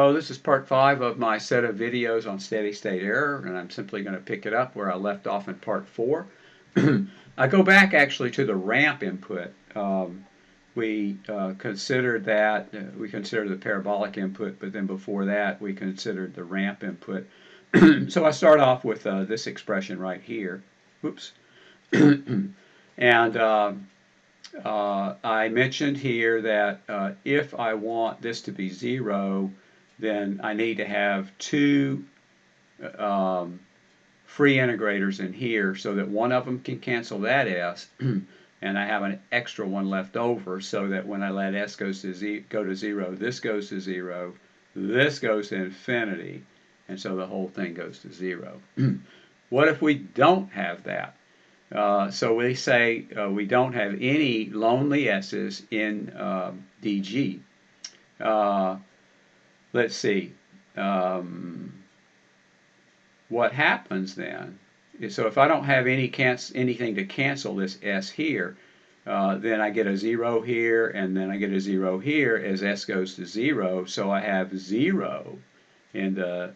Hello, this is part 5 of my set of videos on steady state error, and I'm simply going to pick it up where I left off in part 4. I go back actually to the ramp input. We considered the parabolic input, but then before that we considered the ramp input. So I start off with this expression right here. Oops. And I mentioned here that if I want this to be 0, then I need to have two free integrators in here so that one of them can cancel that s, and I have an extra one left over so that when I let s go to 0, this goes to 0, this goes to infinity, and so the whole thing goes to 0. What if we don't have that? So we say we don't have any lonely s's in DG. Let's see. What happens then is, so if I don't have anything to cancel this s here, then I get a 0 here, and then I get a 0 here as s goes to 0. So I have 0 in the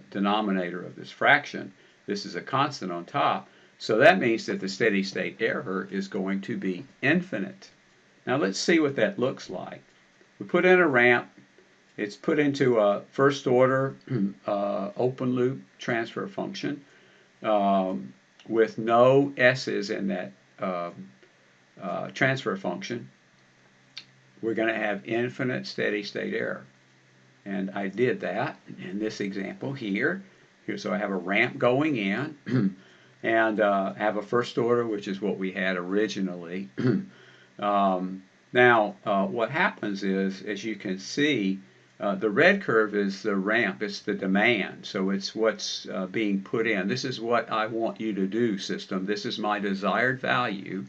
denominator of this fraction. This is a constant on top. So that means that the steady state error is going to be infinite. Now let's see what that looks like. We put in a ramp. It's put into a first order open loop transfer function with no s's in that transfer function. We're going to have infinite steady state error. And I did that in this example here. So I have a ramp going in. And have a first order, which is what we had originally. Now, what happens is, as you can see, the red curve is the ramp. It's the demand. So it's what's being put in. This is what I want you to do, system. This is my desired value.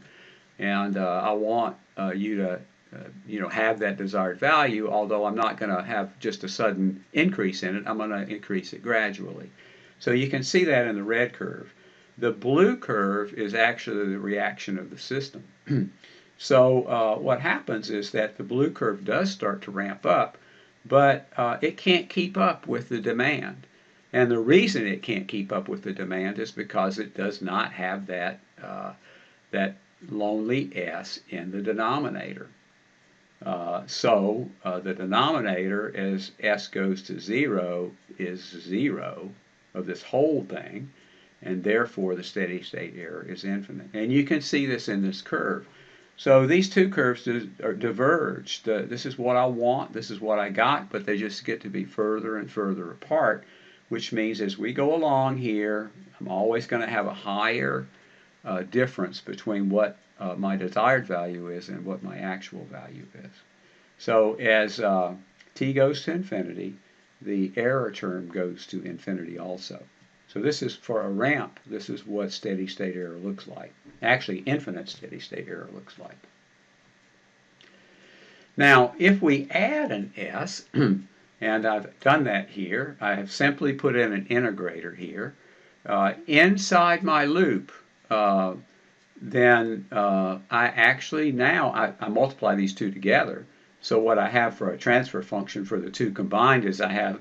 And I want you to have that desired value, although I'm not going to have just a sudden increase in it. I'm going to increase it gradually. So you can see that in the red curve. The blue curve is actually the reaction of the system. So what happens is that the blue curve does start to ramp up, but it can't keep up with the demand. And the reason it can't keep up with the demand is because it does not have that lonely s in the denominator. So the denominator, as s goes to 0, is 0 of this whole thing. And therefore the steady state error is infinite. And you can see this in this curve. So these two curves diverge. This is what I want, this is what I got, but they just get to be further and further apart, which means as we go along here, I'm always going to have a higher difference between what my desired value is and what my actual value is. So as t goes to infinity, the error term goes to infinity also. So this is for a ramp. This is what steady state error looks like. Actually, infinite steady state error looks like. Now, if we add an s, and I've done that here, I have simply put in an integrator here. Inside my loop, then I actually now I multiply these two together. So what I have for a transfer function for the two combined is I have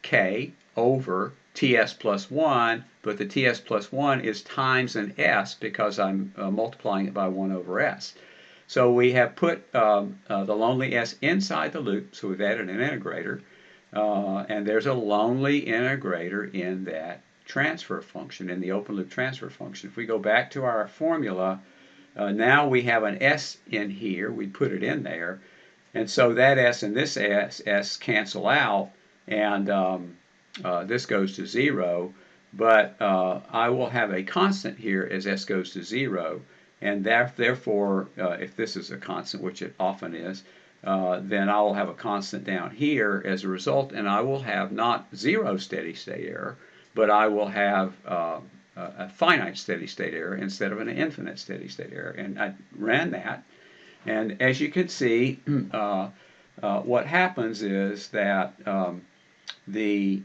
k over ts plus 1, but the ts plus 1 is times an s because I'm multiplying it by 1 over s. So we have put the lonely s inside the loop, so we've added an integrator, and there's a lonely integrator in that transfer function, in the open loop transfer function. If we go back to our formula, now we have an s in here. We put it in there, and so that s and this s cancel out, and this goes to 0, but I will have a constant here as s goes to 0, and therefore, if this is a constant, which it often is, then I will have a constant down here as a result, and I will have not 0 steady state error, but I will have a finite steady state error instead of an infinite steady state error. And I ran that, and as you can see, what happens is that the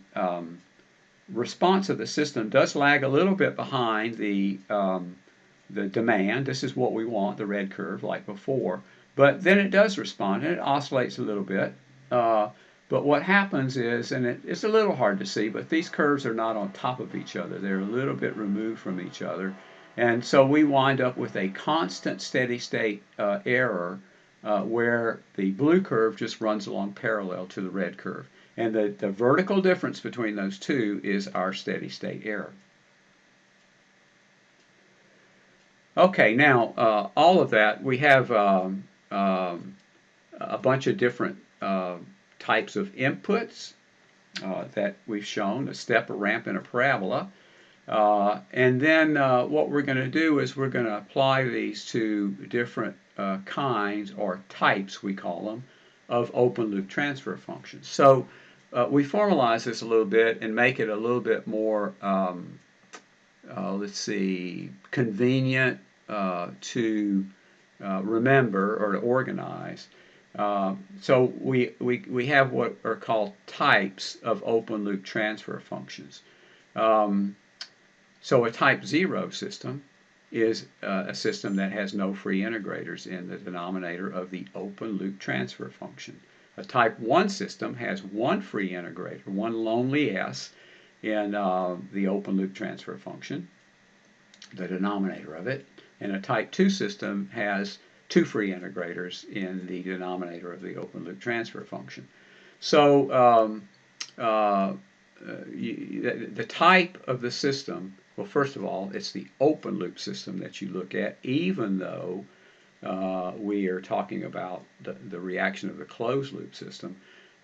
response of the system does lag a little bit behind the demand. This is what we want, the red curve, like before. But then it does respond, and it oscillates a little bit. But what happens is, and it's a little hard to see, but these curves are not on top of each other. They're a little bit removed from each other. And so we wind up with a constant steady state error where the blue curve just runs along parallel to the red curve. And the vertical difference between those two is our steady state error. Okay, now all of that, we have a bunch of different types of inputs that we've shown, a step, a ramp, and a parabola. And then what we're going to do is we're going to apply these to different kinds, or types we call them, of open loop transfer functions. So we formalize this a little bit and make it a little bit more, let's see, convenient to remember or to organize. So we have what are called types of open loop transfer functions. So a type 0 system is a system that has no free integrators in the denominator of the open loop transfer function. A type 1 system has one free integrator, one lonely s, in the open loop transfer function, the denominator of it. And a type 2 system has two free integrators in the denominator of the open loop transfer function. So the type of the system, well, first of all, it's the open loop system that you look at, even though we are talking about the reaction of the closed loop system.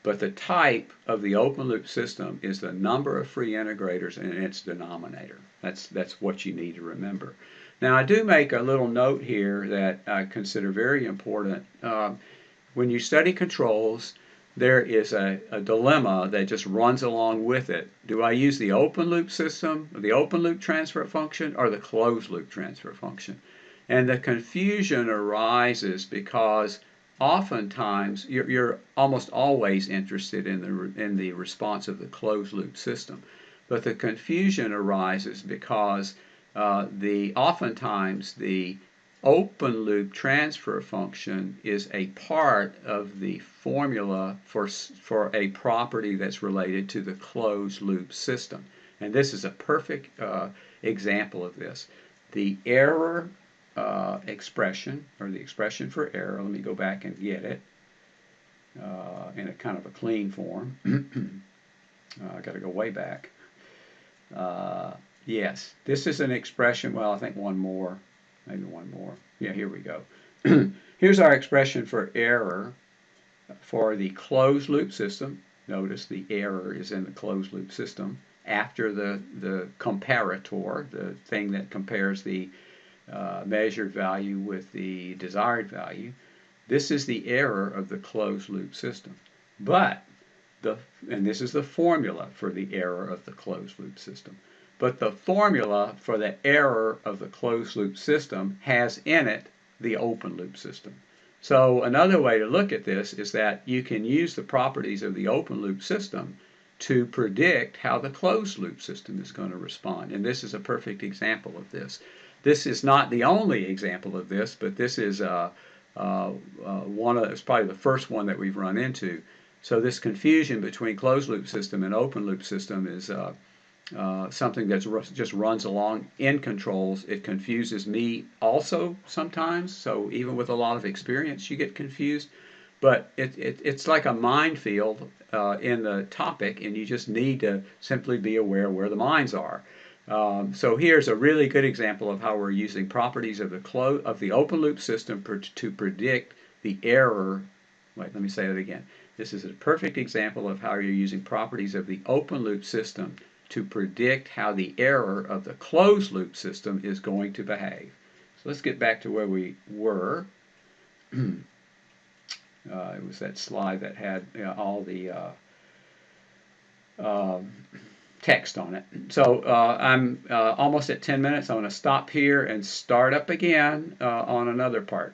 But the type of the open loop system is the number of free integrators in its denominator. That's what you need to remember. Now, I do make a little note here that I consider very important. When you study controls, there is a dilemma that just runs along with it. Do I use the open loop system, the open loop transfer function, or the closed loop transfer function? And the confusion arises because oftentimes you're almost always interested in the response of the closed loop system. But the confusion arises because oftentimes the open loop transfer function is a part of the formula for a property that's related to the closed loop system. And this is a perfect example of this. The error expression, or the expression for error, let me go back and get it in a kind of a clean form. I got to go way back. Yes, this is an expression, well, I think one more, maybe one more. Yeah, here we go. Here's our expression for error for the closed loop system. Notice the error is in the closed loop system after the comparator, the thing that compares the measured value with the desired value. This is the error of the closed loop system. But, and this is the formula for the error of the closed loop system. But the formula for the error of the closed loop system has in it the open loop system. So another way to look at this is that you can use the properties of the open loop system to predict how the closed loop system is going to respond. And this is a perfect example of this. This is not the only example of this, but this is it's probably the first one that we've run into. So this confusion between closed loop system and open loop system is something that just runs along in controls. It confuses me also sometimes, so even with a lot of experience you get confused, but it's like a minefield in the topic, and you just need to simply be aware where the mines are. So here's a really good example of how we're using properties of the open loop system to predict the error. Wait, let me say that again. This is a perfect example of how you're using properties of the open loop system to predict how the error of the closed loop system is going to behave. So let's get back to where we were. It was that slide that had all the text on it. So I'm almost at 10 minutes. I'm going to stop here and start up again on another part.